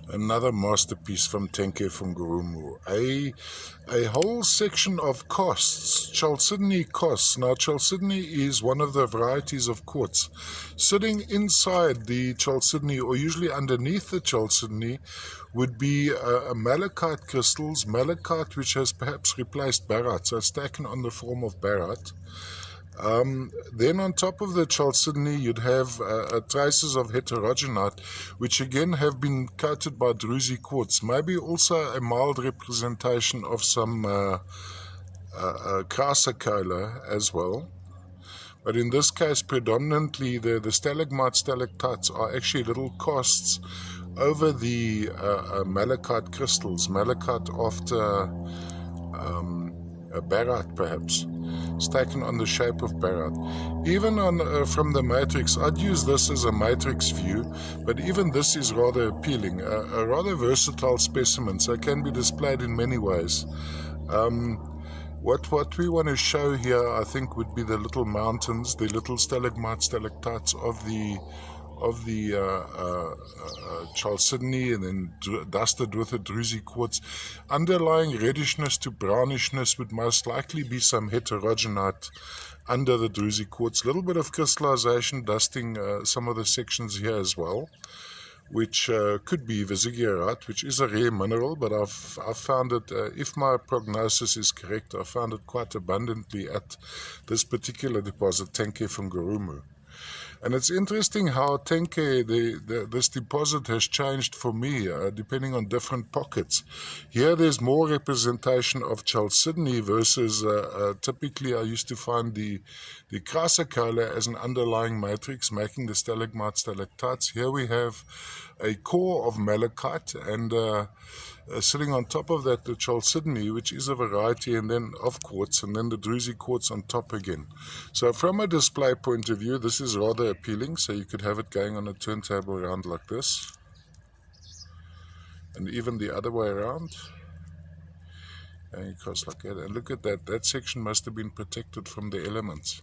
Another masterpiece from Tenke from Gurumu. A whole section of costs, chalcedony costs. Now chalcedony is one of the varieties of quartz. Sitting inside the chalcedony, or usually underneath the chalcedony, would be malachite crystals, malachite which has perhaps replaced barite, so it's taken on the form of barite. Then on top of the chalcedony you'd have traces of heterogenite, which again have been coated by druzy quartz, maybe also a mild representation of some chrysocolla as well. But in this case predominantly the stalagmites, stalactites are actually little casts over the malachite crystals, malachite after barite perhaps. It's taken on the shape of barite. Even on from the matrix, I'd use this as a matrix view, but even this is rather appealing, a rather versatile specimen, so it can be displayed in many ways. What we want to show here, I think, would be the little mountains, the little stalagmites, stalactites of the chalcedony, and then dusted with a druzy quartz. Underlying reddishness to brownishness would most likely be some heterogenite under the druzy quartz. A little bit of crystallization dusting some of the sections here as well, which could be vesiguerite, which is a rare mineral, but I've found it, if my prognosis is correct, I found it quite abundantly at this particular deposit, Tenke from Gurumu. And it's interesting how Tenke, this deposit has changed for me, depending on different pockets. Here there's more representation of chalcedony versus typically I used to find the chrysocolla as an underlying matrix, making the stalagmites, stalactites. Here we have a core of malachite, and sitting on top of that the chalcedony, which is a variety, and then of quartz, and then the druzy quartz on top again. So from a display point of view, this is rather appealing, so you could have it going on a turntable around like this, and even the other way around, and across like that. And look at that, that section must have been protected from the elements.